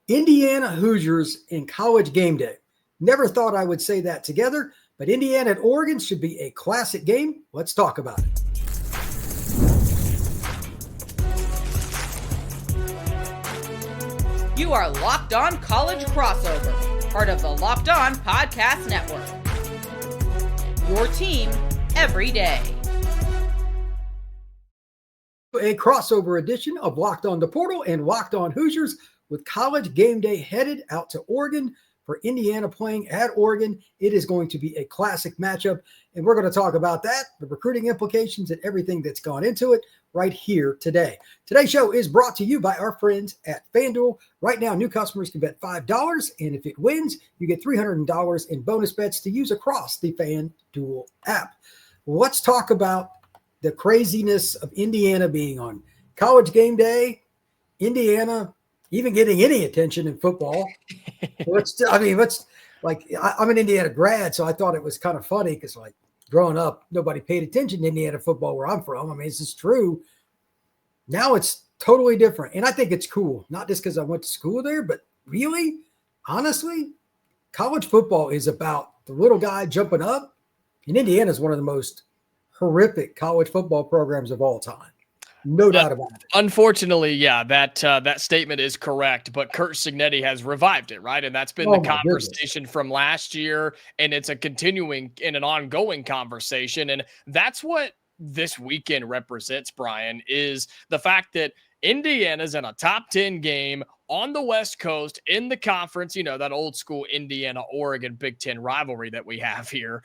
Indiana Hoosiers in college game day. Never thought I would say that together, but Indiana at Oregon should be a classic game. Let's talk about it. You are Locked On College Crossover, part of the Locked On Podcast Network. Your team every day. A crossover edition of Locked On the Portal and Locked On Hoosiers with college game day headed out to Oregon for Indiana playing at Oregon. It is going to be a classic matchup, and we're going to talk about that, the recruiting implications, and everything that's gone into it right here today. Today's show is brought to you by our friends at FanDuel. Right now, new customers can bet $5, and if it wins, you get $300 in bonus bets to use across the FanDuel app. Let's talk about the craziness of Indiana being on college game day, Indiana even getting any attention in football. I'm an Indiana grad, so I thought it was kind of funny because, like, growing up, nobody paid attention to Indiana football where I'm from. I mean, this is true. Now it's totally different, and I think it's cool, not just because I went to school there, but really, honestly, college football is about the little guy jumping up, and Indiana is one of the most horrific college football programs of all time. No doubt about it. Unfortunately, yeah, that statement is correct, but Curt Cignetti has revived it, right? And that's been the conversation from last year, and it's a continuing and an ongoing conversation. And that's what this weekend represents, Brian, is the fact that Indiana's in a top 10 game on the West Coast in the conference, you know, that old school Indiana-Oregon Big Ten rivalry that we have here.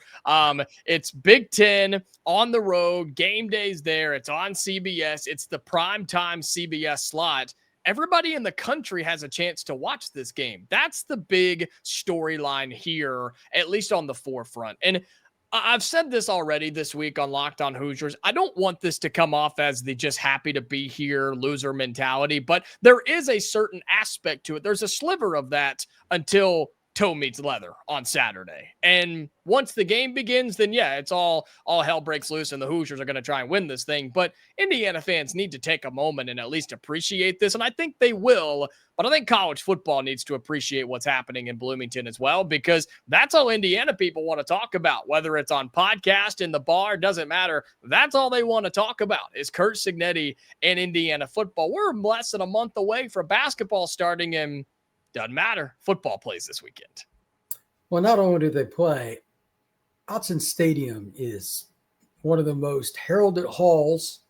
It's Big Ten on the road, game days there. It's on CBS. It's the primetime CBS slot. Everybody in the country has a chance to watch this game. That's the big storyline here, at least on the forefront. And I've said this already this week on Locked On Hoosiers. I don't want this to come off as the just happy to be here loser mentality, but there is a certain aspect to it. There's a sliver of that until toe meets leather on Saturday. And once the game begins, then yeah, it's all hell breaks loose and the Hoosiers are going to try and win this thing. But Indiana fans need to take a moment and at least appreciate this. And I think they will, but I think college football needs to appreciate what's happening in Bloomington as well, because that's all Indiana people want to talk about, whether it's on podcast, in the bar, doesn't matter. That's all they want to talk about is Curt Cignetti and Indiana football. We're less than a month away from basketball starting, and doesn't matter. Football plays this weekend. Well, not only do they play, Autzen Stadium is one of the most heralded halls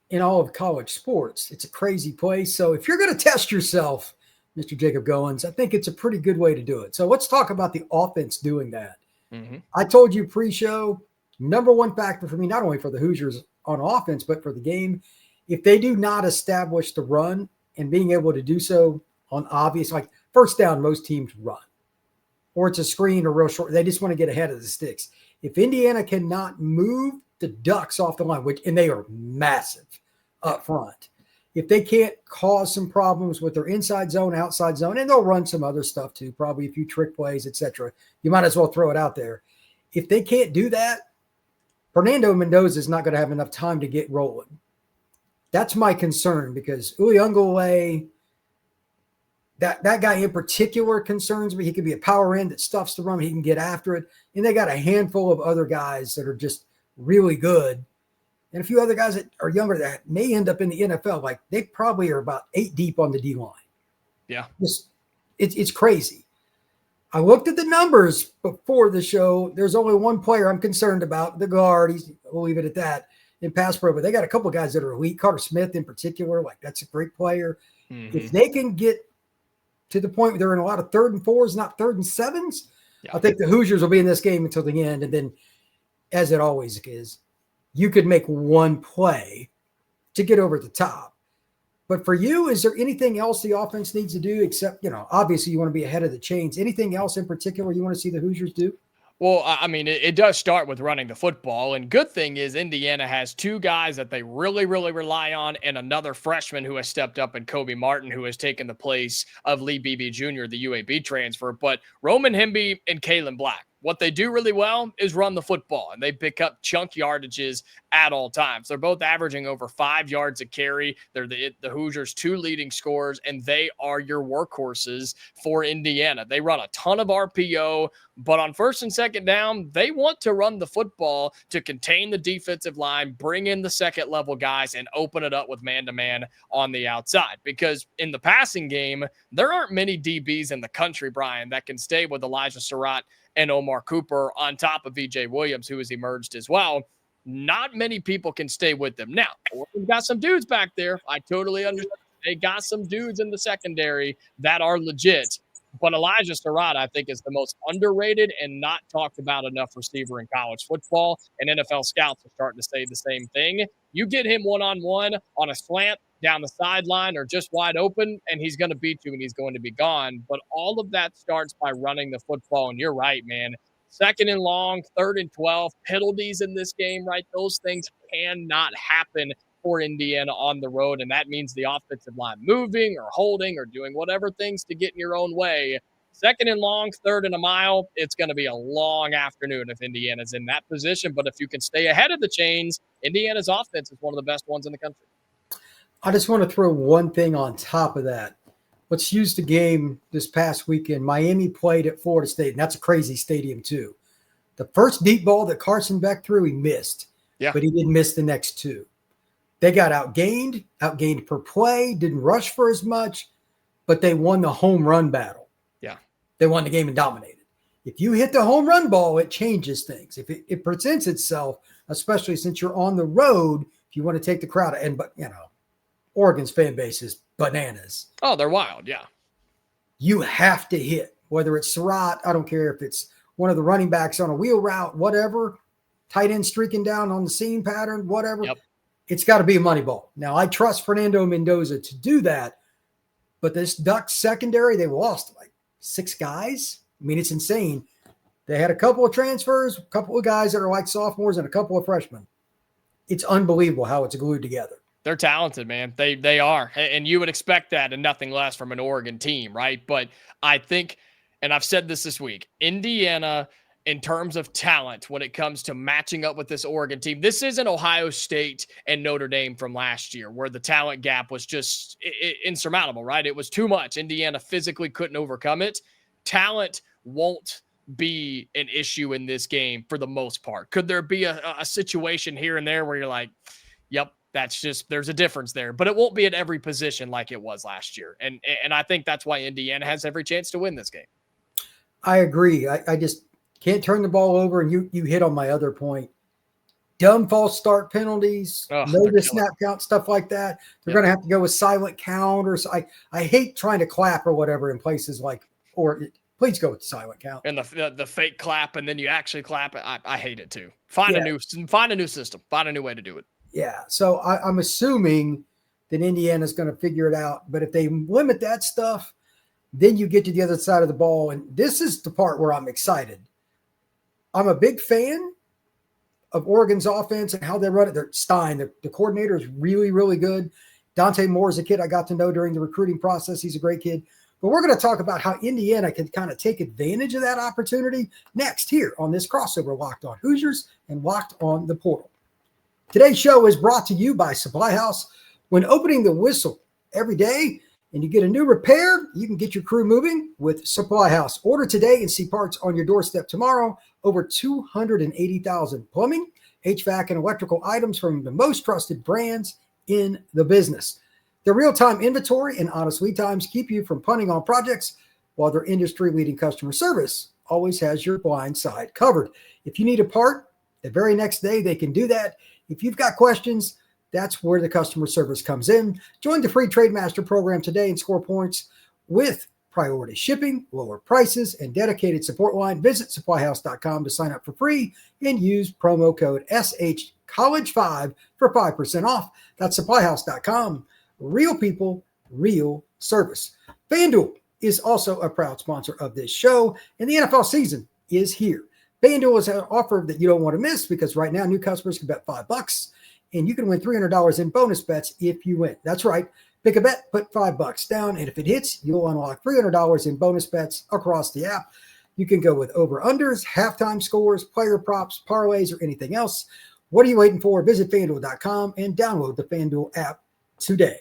in all of college sports. It's a crazy place. So if you're going to test yourself, Mr. Jacob Goins, I think it's a pretty good way to do it. So let's talk about the offense doing that. Mm-hmm. I told you pre-show, number one factor for me, not only for the Hoosiers on offense, but for the game, if they do not establish the run and being able to do so on obvious, like first down, most teams run. Or it's a screen or real short. They just want to get ahead of the sticks. If Indiana cannot move the Ducks off the line, and they are massive up front, if they can't cause some problems with their inside zone, outside zone, and they'll run some other stuff too, probably a few trick plays, etc. You might as well throw it out there. If they can't do that, Fernando Mendoza is not going to have enough time to get rolling. That's my concern, because Uyunglele, that guy in particular concerns me. He can be a power end that stuffs the run. He can get after it. And they got a handful of other guys that are just really good. And a few other guys that are younger that may end up in the NFL. Like, they probably are about 8 deep on the D-line. Yeah. It's crazy. I looked at the numbers before the show. There's only one player I'm concerned about, the guard. We'll leave it at that in pass pro. But they got a couple of guys that are elite. Carter Smith in particular. Like, that's a great player. Mm-hmm. If they can get to the point where they're in a lot of 3rd and 4s, not 3rd and 7s, I think the Hoosiers will be in this game until the end. And then, as it always is, you could make one play to get over the top. But for you, is there anything else the offense needs to do except, obviously you want to be ahead of the chains? Anything else in particular you want to see the Hoosiers do? Well, I mean, it does start with running the football. And good thing is Indiana has 2 guys that they really, really rely on, and another freshman who has stepped up, and Kobe Martin, who has taken the place of Lee Beebe Jr., the UAB transfer. But Roman Hemby and Kalen Black, What they do really well is run the football, and they pick up chunk yardages at all times. They're both averaging over 5 yards a carry. They're the Hoosiers' 2 leading scorers, and they are your workhorses for Indiana. They run a ton of RPO, but on first and second down, they want to run the football to contain the defensive line, bring in the second level guys, and open it up with man-to-man on the outside. Because in the passing game, there aren't many DBs in the country, Brian, that can stay with Elijah Surratt and Omar Cooper on top of VJ Williams, who has emerged as well. Not many people can stay with them. Now, we've got some dudes back there. I totally understand. They got some dudes in the secondary that are legit. But Elijah Surratt, I think, is the most underrated and not talked about enough receiver in college football. And NFL scouts are starting to say the same thing. You get him one-on-one on a slant down the sideline or just wide open, and he's going to beat you and he's going to be gone. But all of that starts by running the football. And you're right, man. 2nd and long, 3rd and 12, penalties in this game, right? Those things cannot happen for Indiana on the road, and that means the offensive line moving or holding or doing whatever things to get in your own way. 2nd and long, 3rd and a mile, it's going to be a long afternoon if Indiana's in that position. But if you can stay ahead of the chains, Indiana's offense is one of the best ones in the country. I just want to throw one thing on top of that. Let's use the game this past weekend. Miami played at Florida State, and that's a crazy stadium too. The first deep ball that Carson Beck threw, he missed, but he didn't miss the next 2. They got outgained per play, didn't rush for as much, but they won the home run battle. Yeah. They won the game and dominated. If you hit the home run ball, it changes things. If it presents itself, especially since you're on the road, if you want to take the crowd, but Oregon's fan base is bananas. Oh, they're wild, yeah. You have to hit, whether it's Surratt, I don't care if it's one of the running backs on a wheel route, whatever, tight end streaking down on the seam pattern, whatever. Yep. It's got to be a money ball. Now, I trust Fernando Mendoza to do that, but this Ducks secondary, they lost like 6 guys. I mean, it's insane. They had a couple of transfers, a couple of guys that are like sophomores, and a couple of freshmen. It's unbelievable how it's glued together. They're talented, man. They are. And you would expect that and nothing less from an Oregon team, right? But I think, and I've said this week, Indiana, in terms of talent, when it comes to matching up with this Oregon team, this isn't Ohio State and Notre Dame from last year, where the talent gap was just insurmountable, right? It was too much. Indiana physically couldn't overcome it. Talent won't be an issue in this game for the most part. Could there be a situation here and there where you're like, yep, that's just, there's a difference there, but it won't be at every position like it was last year. And I think that's why Indiana has every chance to win this game. I agree. I just can't turn the ball over. And you hit on my other point. Dumb false start penalties, no to snap count, stuff like that. They're going to have to go with silent count or I hate trying to clap or whatever in places like, please go with silent count. And the fake clap, and then you actually clap it. I hate it too. Find a new system. Find a new way to do it. Yeah. So I'm assuming that Indiana's going to figure it out. But if they limit that stuff, then you get to the other side of the ball. And this is the part where I'm excited. I'm a big fan of Oregon's offense and how they run it. Stein, the coordinator, is really, really good. Dante Moore is a kid I got to know during the recruiting process. He's a great kid. But we're going to talk about how Indiana can kind of take advantage of that opportunity next here on this crossover, Locked On Hoosiers and Locked On the Portal. Today's show is brought to you by SupplyHouse. When opening the whistle every day and you get a new repair, you can get your crew moving with SupplyHouse. Order today and see parts on your doorstep tomorrow. Over 280,000 plumbing, HVAC, and electrical items from the most trusted brands in the business. Their real-time inventory and honest lead times keep you from punting on projects, while their industry-leading customer service always has your blind side covered. If you need a part, the very next day they can do that. If you've got questions, that's where the customer service comes in. Join the free Trade Master program today and score points with priority shipping, lower prices, and dedicated support line. Visit supplyhouse.com to sign up for free and use promo code SHCollege5 for 5% off. That's supplyhouse.com. Real people, real service. FanDuel is also a proud sponsor of this show, and the NFL season is here. FanDuel is an offer that you don't want to miss because right now new customers can bet $5 and you can win $300 in bonus bets if you win. That's right. Pick a bet, put $5 down, and if it hits, you'll unlock $300 in bonus bets across the app. You can go with over-unders, halftime scores, player props, parlays, or anything else. What are you waiting for? Visit FanDuel.com and download the FanDuel app today.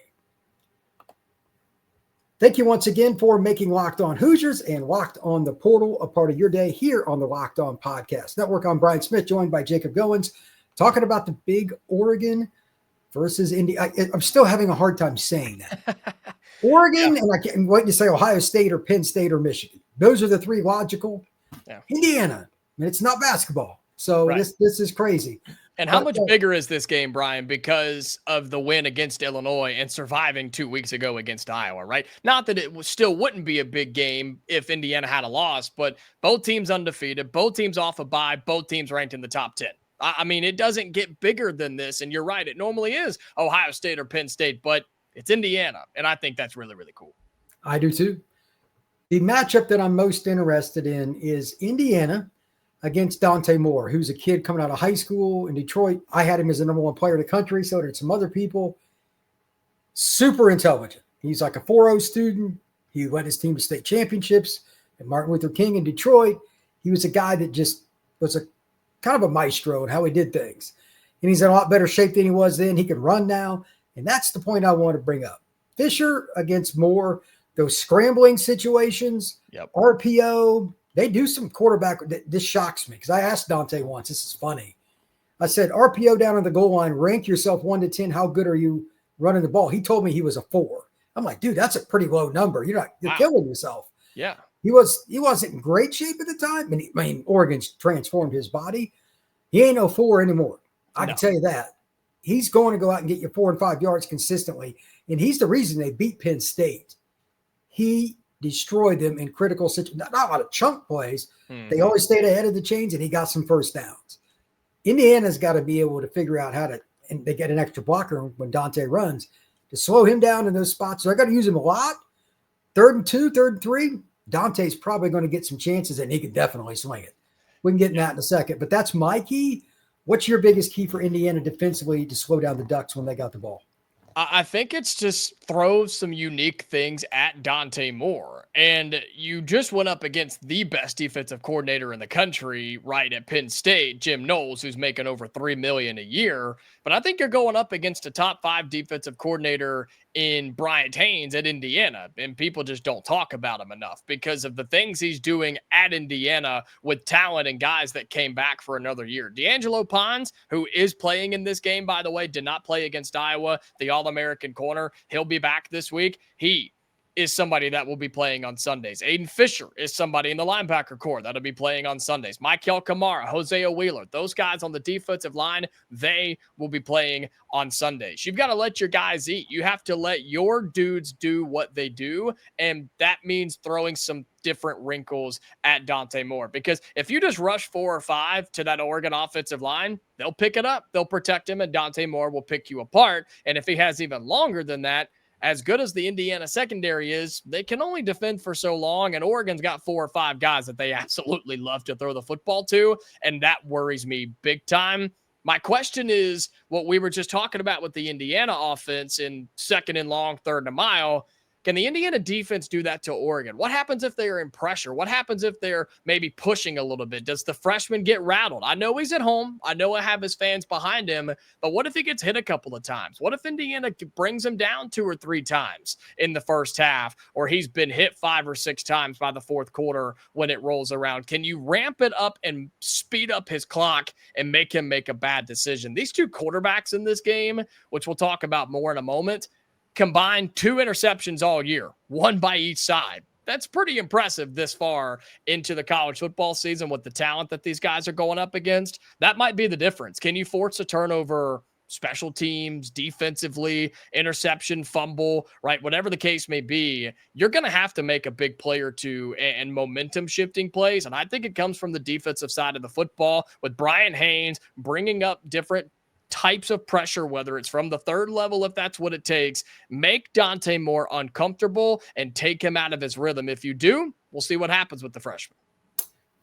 Thank you once again for making Locked On Hoosiers and Locked On the Portal a part of your day here on the Locked On Podcast Network. I'm Brian Smith, joined by Jacob Goins, talking about the big Oregon versus Indy. I'm still having a hard time saying that. Oregon, and I can't wait to say Ohio State or Penn State or Michigan. Those are the three logical. Yeah. Indiana, and it's not basketball. So this is crazy. And how much bigger is this game, Brian, because of the win against Illinois and surviving 2 weeks ago against Iowa, right? Not that it still wouldn't be a big game if Indiana had a loss, but both teams undefeated, both teams off a bye, both teams ranked in the top 10. I mean, it doesn't get bigger than this, and you're right. It normally is Ohio State or Penn State, but it's Indiana, and I think that's really, really cool. I do too. The matchup that I'm most interested in is Indiana against Dante Moore, who's a kid coming out of high school in Detroit. I had him as the number one player in the country, so did some other people. Super intelligent. He's like a 4.0 student. He led his team to state championships at Martin Luther King in Detroit. He was a guy that just was a kind of a maestro in how he did things. And he's in a lot better shape than he was then. He can run now. And that's the point I want to bring up. Fisher against Moore, those scrambling situations, RPO, they do some quarterback. This shocks me because I asked Dante once. This is funny. I said, RPO down on the goal line, rank yourself 1 to 10. How good are you running the ball? He told me he was a 4. I'm like, dude, that's a pretty low number. You're killing yourself. Yeah. He wasn't in great shape at the time. I mean, Oregon's transformed his body. He ain't no 4 anymore. I can tell you that. He's going to go out and get you 4 and 5 yards consistently. And he's the reason they beat Penn State. He destroyed them in critical situations. Not a lot of chunk plays. They always stayed ahead of the chains, and he got some first downs. Indiana's got to be able to figure out how to, and they get an extra blocker when Dante runs, to slow him down in those spots. So I got to use him a lot. 3rd and 2, 3rd and 3, Dante's probably going to get some chances, and he can definitely swing it. We can get in that in a second. But that's my key. What's your biggest key for Indiana defensively to slow down the Ducks when they got the ball? I think it's just throw some unique things at Dante Moore. And you just went up against the best defensive coordinator in the country, right, at Penn State, Jim Knowles, who's making over $3 million a year. But I think you're going up against a top 5 defensive coordinator in Bryant Haynes at Indiana. And people just don't talk about him enough because of the things he's doing at Indiana with talent and guys that came back for another year. D'Angelo Pons, who is playing in this game, by the way, did not play against Iowa, the All-American corner. He'll be back this week. He is somebody that will be playing on Sundays. Aiden Fisher is somebody in the linebacker core that'll be playing on Sundays. Michael Kamara, Hosea Wheeler, those guys on the defensive line, they will be playing on Sundays. You've got to let your guys eat. You have to let your dudes do what they do, and that means throwing some different wrinkles at Dante Moore. Because if you just rush 4 or 5 to that Oregon offensive line, they'll pick it up. They'll protect him, and Dante Moore will pick you apart. And if he has even longer than that, as good as the Indiana secondary is, they can only defend for so long, and Oregon's got 4 or 5 guys that they absolutely love to throw the football to, and that worries me big time. My question is what we were just talking about with the Indiana offense in 2nd and long, 3rd and a mile. Can the Indiana defense do that to Oregon? What happens if they're in pressure? What happens if they're maybe pushing a little bit? Does the freshman get rattled? I know he's at home. I know I have his fans behind him, but what if he gets hit a couple of times? What if Indiana brings him down 2 or 3 times in the first half, or he's been hit 5 or 6 times by the 4th quarter when it rolls around? Can you ramp it up and speed up his clock and make him make a bad decision? These 2 quarterbacks in this game, which we'll talk about more in a moment, combined 2 interceptions all year, 1 by each side. That's pretty impressive this far into the college football season with the talent that these guys are going up against. That might be the difference. Can you force a turnover, special teams, defensively, interception, fumble, right? Whatever the case may be, you're going to have to make a big play or 2 and momentum shifting plays. And I think it comes from the defensive side of the football with Brian Haynes bringing up different types of pressure, whether it's from the 3rd level, if that's what it takes. Make Dante Moore uncomfortable and take him out of his rhythm. If you do, we'll see what happens with the freshman.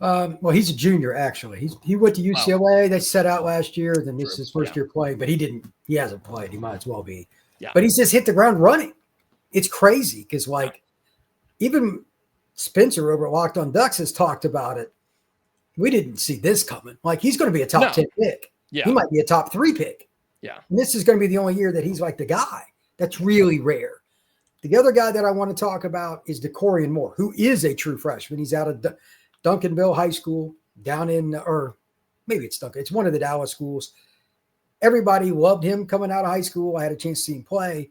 Well, he's a junior, actually. He went to UCLA. They set out last year. Then this is his first year playing, but he hasn't played. He might as well be. Yeah. But he's just hit the ground running. It's crazy because, even Spencer over at Locked On Ducks has talked about it. We didn't see this coming. Like, he's going to be a top 10 pick. Yeah. He might be a top 3 pick. Yeah. And this is going to be the only year that he's like the guy. That's really rare. The other guy that I want to talk about is DeCorian Moore, who is a true freshman. He's out of Duncanville High School down in, or maybe it's Duncan. It's one of the Dallas schools. Everybody loved him coming out of high school. I had a chance to see him play.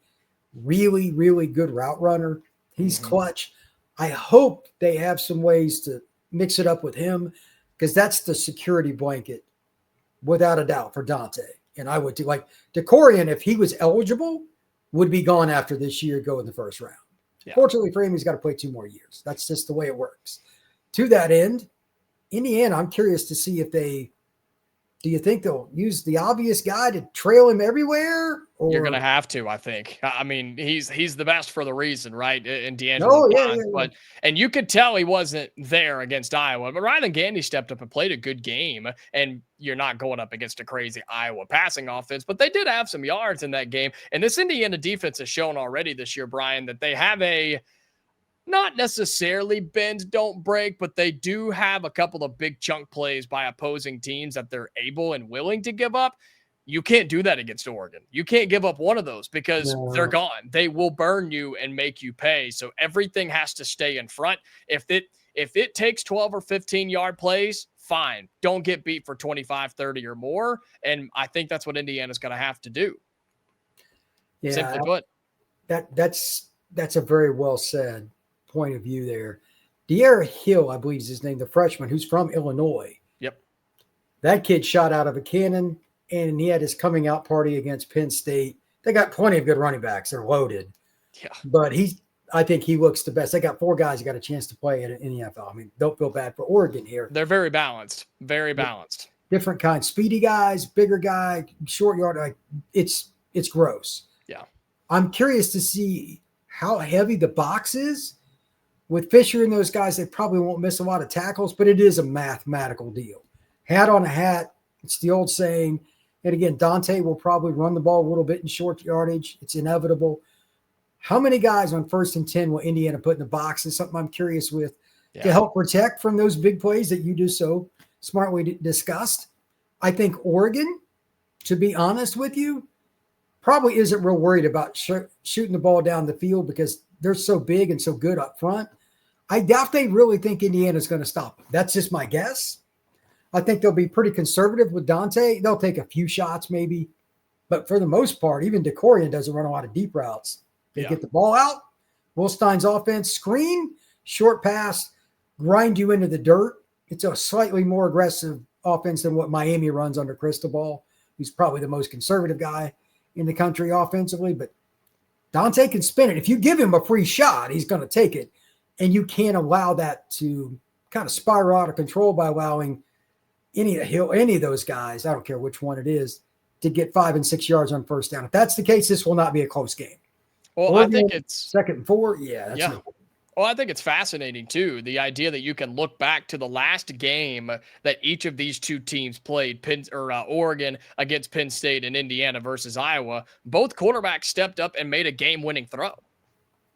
Really, really good route runner. He's clutch. I hope they have some ways to mix it up with him, because that's the security blanket, without a doubt, for Dante. And I would do, like, DeCorian, if he was eligible, would be gone after this year, go in the first round. Yeah. Fortunately for him, he's got to play 2 more years. That's just the way it works. To that end, Indiana, I'm curious to see if do you think they'll use the obvious guy to trail him everywhere? Or? You're going to have to, I think. I mean, he's the best for the reason, right? In D'Angelo. Oh, yeah. But, and you could tell he wasn't there against Iowa, but Rylan Gandy stepped up and played a good game, and you're not going up against a crazy Iowa passing offense, but they did have some yards in that game. And this Indiana defense has shown already this year, Brian, that they have not necessarily bend, don't break, but they do have a couple of big chunk plays by opposing teams that they're able and willing to give up. You can't do that against Oregon. You can't give up one of those, because they're gone. They will burn you and make you pay. So everything has to stay in front. If it takes 12 or 15 yard plays, fine. Don't get beat for 25, 30 or more. And I think that's what Indiana's going to have to do. Yeah, simply put. That's a very well said point of view there. De'Ara Hill, I believe is his name, the freshman who's from Illinois. Yep. That kid shot out of a cannon, and he had his coming out party against Penn State. They got plenty of good running backs. They're loaded. Yeah. But I think he looks the best. They got 4 guys who got a chance to play in the NFL. I mean, don't feel bad for Oregon here. They're very balanced. Very balanced. Different kinds. Speedy guys, bigger guy, short yard. Like, it's gross. Yeah. I'm curious to see how heavy the box is. With Fisher and those guys, they probably won't miss a lot of tackles, but it is a mathematical deal. Hat on a hat. It's the old saying. And again, Dante will probably run the ball a little bit in short yardage. It's inevitable. How many guys on 1st and 10 will Indiana put in the box is something I'm curious with to help protect from those big plays that you just so smartly discussed. I think Oregon, to be honest with you, probably isn't real worried about shooting the ball down the field, because they're so big and so good up front. I doubt they really think Indiana's going to stop them. That's just my guess. I think they'll be pretty conservative with Dante. They'll take a few shots maybe. But for the most part, even DeCorian doesn't run a lot of deep routes. They get the ball out. Will Stein's offense, screen, short pass, grind you into the dirt. It's a slightly more aggressive offense than what Miami runs under Cristobal, who's probably the most conservative guy in the country offensively. But Dante can spin it. If you give him a free shot, he's going to take it. And you can't allow that to kind of spiral out of control by allowing any of those guys, I don't care which one it is, to get 5 and 6 yards on first down. If that's the case, this will not be a close game. Well, I think it's 2nd and 4. Well, I think it's fascinating, too, the idea that you can look back to the last game that each of these 2 teams played, Oregon against Penn State and Indiana versus Iowa. Both quarterbacks stepped up and made a game-winning throw.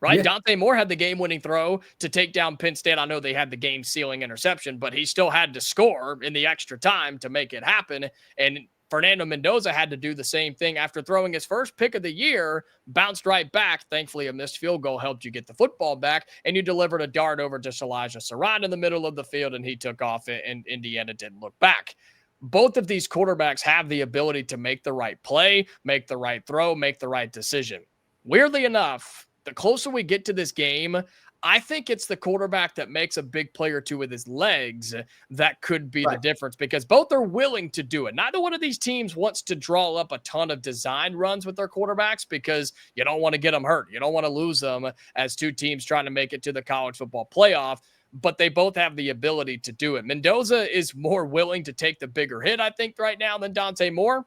Right? Yeah. Dante Moore had the game-winning throw to take down Penn State. I know they had the game-sealing interception, but he still had to score in the extra time to make it happen. And Fernando Mendoza had to do the same thing after throwing his first pick of the year, bounced right back. Thankfully, a missed field goal helped you get the football back, and you delivered a dart over to Elijah Surratt in the middle of the field, and he took off, and Indiana didn't look back. Both of these quarterbacks have the ability to make the right play, make the right throw, make the right decision. Weirdly enough, the closer we get to this game, I think it's the quarterback that makes a big play or two with his legs that could be the difference, because both are willing to do it. Neither one of these teams wants to draw up a ton of design runs with their quarterbacks, because you don't want to get them hurt. You don't want to lose them as 2 teams trying to make it to the college football playoff, but they both have the ability to do it. Mendoza is more willing to take the bigger hit, I think, right now than Dante Moore.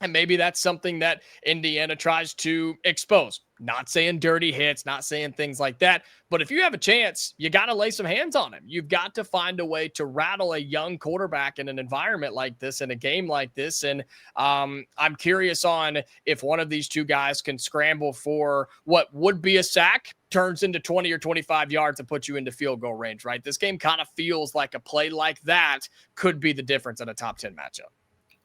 And maybe that's something that Indiana tries to expose. Not saying dirty hits, not saying things like that. But if you have a chance, you got to lay some hands on him. You've got to find a way to rattle a young quarterback in an environment like this, in a game like this. And I'm curious on if one of these two guys can scramble for what would be a sack, turns into 20 or 25 yards and puts you into field goal range, right? This game kind of feels like a play like that could be the difference in a top 10 matchup.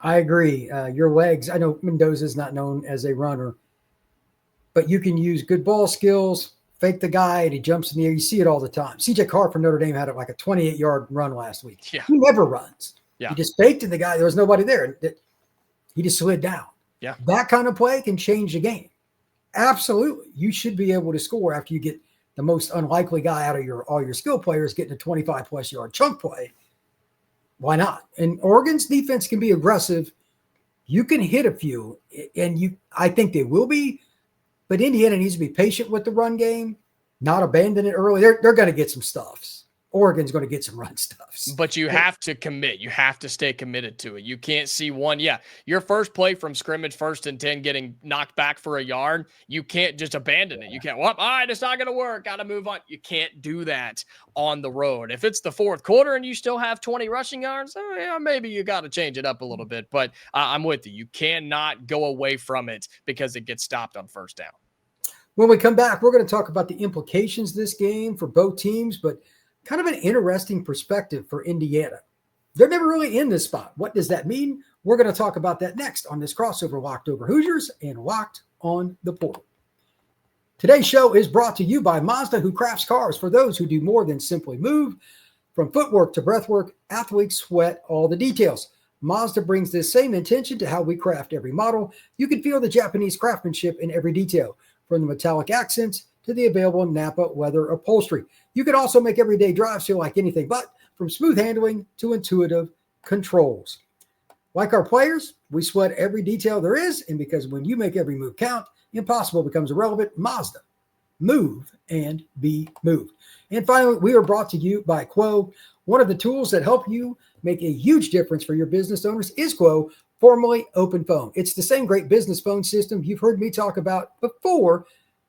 I agree. Your legs, I know Mendoza's not known as a runner, but you can use good ball skills, fake the guy, and he jumps in the air. You see it all the time. CJ Carr from Notre Dame had like a 28-yard run last week. Yeah. He never runs. Yeah. He just faked to the guy. There was nobody there. He just slid down. Yeah. That kind of play can change the game. Absolutely. You should be able to score after you get the most unlikely guy out of all your skill players getting a 25-plus yard chunk play. Why not? And Oregon's defense can be aggressive. You can hit a few, and I think they will be, but Indiana needs to be patient with the run game, not abandon it early. They're going to get some stuffs. Oregon's going to get some run stuffs. But you have to commit. You have to stay committed to it. You can't see one. Yeah, your first play from scrimmage, 1st and 10, getting knocked back for a yard. You can't just abandon it. You can't, all right, it's not going to work. Got to move on. You can't do that on the road. If it's the 4th quarter and you still have 20 rushing yards, yeah, maybe you got to change it up a little bit. But I'm with you. You cannot go away from it because it gets stopped on 1st down. When we come back, we're going to talk about the implications of this game for both teams, but kind of an interesting perspective for Indiana. They're never really in this spot. What does that mean? We're going to talk about that next on this crossover Locked Over Hoosiers and Locked on the Portal. Today's show is brought to you by Mazda, who crafts cars for those who do more than simply move. From footwork to breathwork, athletes sweat all the details. Mazda brings this same intention to how we craft every model. You can feel the Japanese craftsmanship in every detail, from the metallic accents to the available Napa leather upholstery. You can also make everyday drives feel like anything but, from smooth handling to intuitive controls. Like our players, we sweat every detail there is, and because when you make every move count, impossible becomes irrelevant. Mazda. Move and be moved. And finally, we are brought to you by Quo. One of the tools that help you make a huge difference for your business owners is Quo, formerly Open Phone. It's the same great business phone system you've heard me talk about before,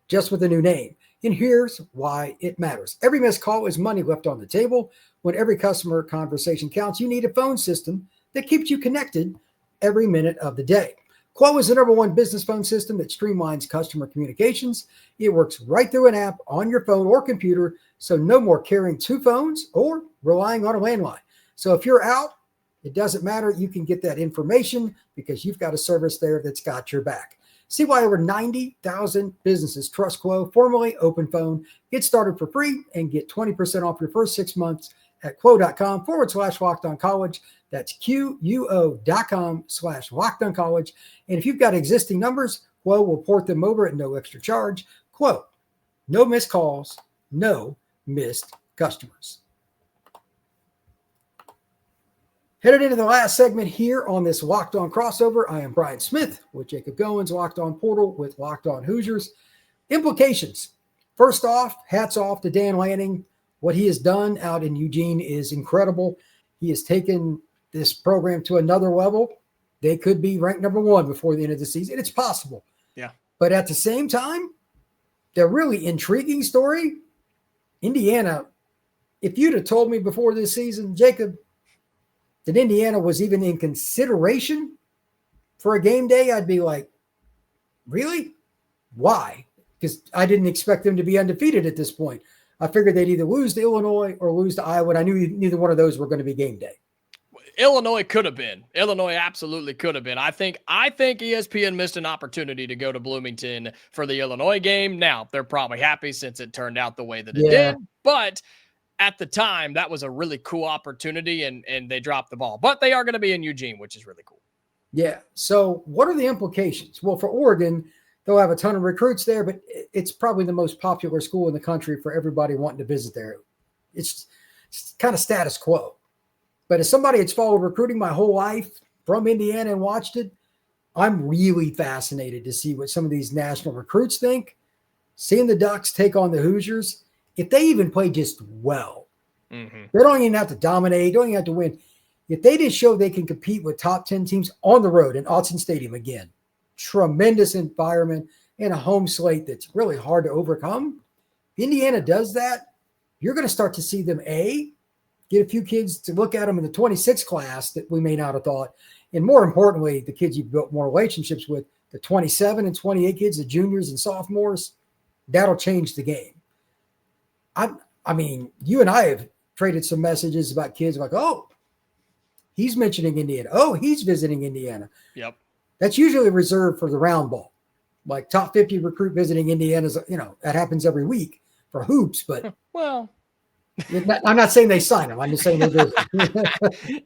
just with a new name. And here's why it matters. Every missed call is money left on the table. When every customer conversation counts, you need a phone system that keeps you connected every minute of the day. Quo is the #1 business phone system that streamlines customer communications. It works right through an app on your phone or computer, so no more carrying 2 phones or relying on a landline. So if you're out, it doesn't matter. You can get that information because you've got a service there that's got your back. See why over 90,000 businesses trust Quo, formerly Open Phone. Get started for free and get 20% off your first 6 months at quo.com/lockedoncollege. That's QUO.com/lockedoncollege. And if you've got existing numbers, Quo will port them over at no extra charge. Quo, no missed calls, no missed customers. Headed into the last segment here on this Locked On crossover, I am Brian Smith with Jacob Goins, Locked On Portal with Locked On Hoosiers. Implications. First off, hats off to Dan Lanning. What he has done out in Eugene is incredible. He has taken this program to another level. They could be ranked #1 before the end of the season. It's possible. Yeah. But at the same time, the really intriguing story, Indiana, if you'd have told me before this season, Jacob, that Indiana was even in consideration for a game day, I'd be like, really? Why? Because I didn't expect them to be undefeated at this point. I figured they'd either lose to Illinois or lose to Iowa, and I knew neither one of those were going to be game day. Illinois could have been. Illinois absolutely could have been. I think ESPN missed an opportunity to go to Bloomington for the Illinois game. Now, they're probably happy since it turned out the way that it did, but at the time, that was a really cool opportunity, and they dropped the ball. But they are going to be in Eugene, which is really cool. Yeah. So what are the implications? Well, for Oregon, they'll have a ton of recruits there, but it's probably the most popular school in the country for everybody wanting to visit there. It's kind of status quo. But as somebody that's followed recruiting my whole life from Indiana and watched it, I'm really fascinated to see what some of these national recruits think. Seeing the Ducks take on the Hoosiers, if they even play just well, they don't even have to dominate, don't even have to win. If they just show they can compete with top 10 teams on the road in Autzen Stadium again, tremendous environment and a home slate that's really hard to overcome. If Indiana does that, you're going to start to see them, get a few kids to look at them in the 26 class that we may not have thought. And more importantly, the kids you've built more relationships with, the 27 and 28 kids, the juniors and sophomores, that'll change the game. I mean, you and I have traded some messages about kids like, oh, he's mentioning Indiana. Oh, he's visiting Indiana. Yep. That's usually reserved for the round ball. Like top 50 recruit visiting Indiana's, that happens every week for hoops, but well, I'm not saying they sign them. I'm just saying they do.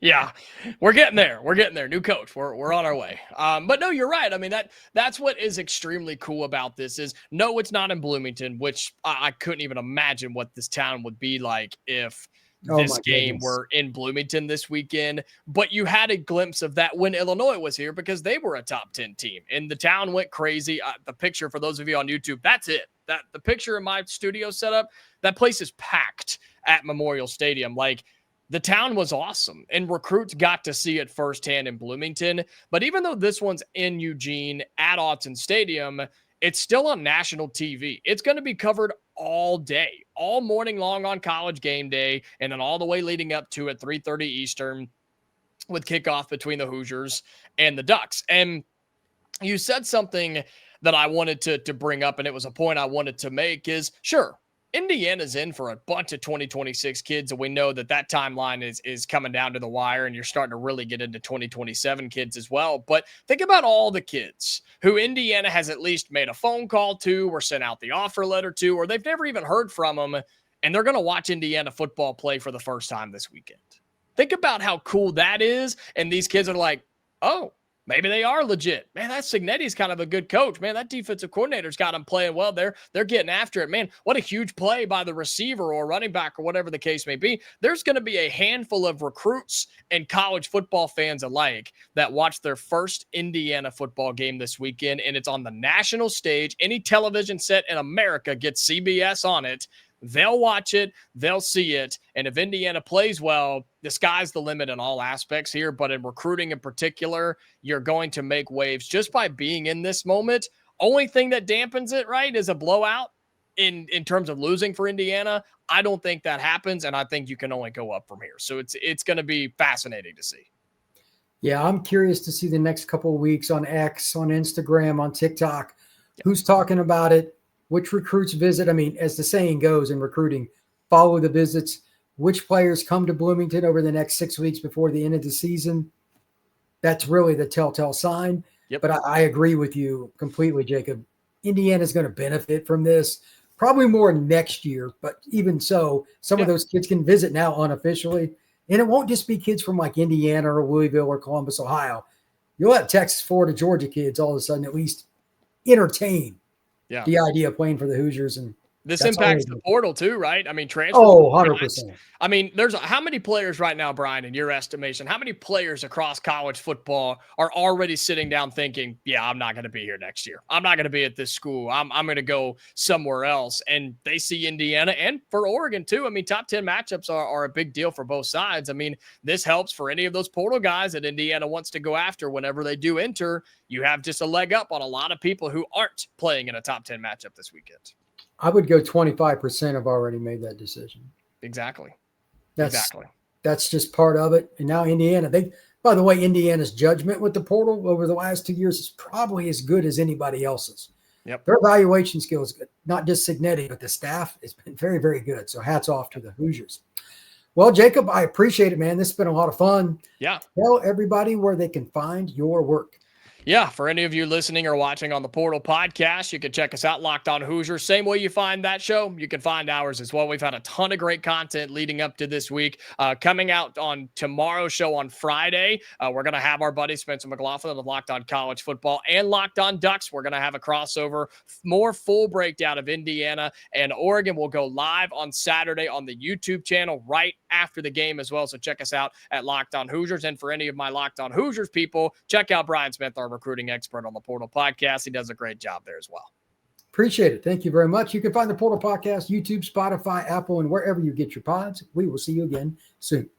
Yeah, we're getting there. We're getting there. New coach. We're on our way. But no, you're right. I mean, that's what is extremely cool about this is no, it's not in Bloomington, which I couldn't even imagine what this town would be like if this game were in Bloomington this weekend. But you had a glimpse of that when Illinois was here because they were a top 10 team and the town went crazy. The picture for those of you on YouTube, that's it. That the picture in my studio setup, that place is packed at Memorial Stadium. Like the town was awesome and recruits got to see it firsthand in Bloomington. But even though this one's in Eugene at Autzen Stadium, it's still on national TV. It's going to be covered all day, all morning long on College Game Day, and then all the way leading up to at 3:30 Eastern with kickoff between the Hoosiers and the Ducks. And you said something that I wanted to bring up, and it was a point I wanted to make is, sure, Indiana's in for a bunch of 2026 kids, and we know that timeline is coming down to the wire, and you're starting to really get into 2027 kids as well. But think about all the kids who Indiana has at least made a phone call to or sent out the offer letter to, or they've never even heard from them, and they're going to watch Indiana football play for the first time this weekend. Think about how cool that is, and these kids are like, oh, maybe they are legit. Man, that Cignetti's kind of a good coach. Man, that defensive coordinator's got them playing well. They're getting after it. Man, what a huge play by the receiver or running back or whatever the case may be. There's going to be a handful of recruits and college football fans alike that watch their first Indiana football game this weekend, and it's on the national stage. Any television set in America gets CBS on it. They'll watch it. They'll see it. And if Indiana plays well, the sky's the limit in all aspects here. But in recruiting in particular, you're going to make waves just by being in this moment. Only thing that dampens it, right, is a blowout in terms of losing for Indiana. I don't think that happens, and I think you can only go up from here. So it's going to be fascinating to see. Yeah, I'm curious to see the next couple of weeks on X, on Instagram, on TikTok. Yeah. Who's talking about it? Which recruits visit? I mean, as the saying goes in recruiting, follow the visits. Which players come to Bloomington over the next 6 weeks before the end of the season? That's really the telltale sign. Yep. But I agree with you completely, Jacob. Indiana's going to benefit from this probably more next year. But even so, some of those kids can visit now unofficially. And it won't just be kids from like Indiana or Louisville or Columbus, Ohio. You'll have Texas, Florida, Georgia kids all of a sudden at least entertain the idea of playing for the Hoosiers. And this impacts the portal too, right? I mean, transfer. Oh, 100%. I mean, how many players right now, Brian, in your estimation, how many players across college football are already sitting down thinking, yeah, I'm not going to be here next year. I'm not going to be at this school. I'm going to go somewhere else. And they see Indiana and for Oregon too. I mean, top 10 matchups are a big deal for both sides. I mean, this helps for any of those portal guys that Indiana wants to go after whenever they do enter. You have just a leg up on a lot of people who aren't playing in a top 10 matchup this weekend. I would go 25% have already made that decision. Exactly. That's just part of it. And now Indiana, by the way, Indiana's judgment with the portal over the last 2 years is probably as good as anybody else's. Yep. Their evaluation skills, not just Cignetti, but the staff has been very, very good. So hats off to the Hoosiers. Well, Jacob, I appreciate it, man. This has been a lot of fun. Yeah. Tell everybody where they can find your work. Yeah, for any of you listening or watching on the Portal Podcast, you can check us out, Locked On Hoosiers. Same way you find that show, you can find ours as well. We've had a ton of great content leading up to this week. Coming out on tomorrow's show on Friday, we're going to have our buddy Spencer McLaughlin of Locked On College Football and Locked On Ducks. We're going to have a crossover, more full breakdown of Indiana and Oregon. Will go live on Saturday on the YouTube channel right after the game as well. So check us out at Locked On Hoosiers. And for any of my Locked On Hoosiers people, check out Brian Smith, our recruiting expert on the Portal Podcast. He does a great job there as well. Appreciate it. Thank you very much. You can find the Portal Podcast, YouTube, Spotify, Apple, and wherever you get your pods. We will see you again soon.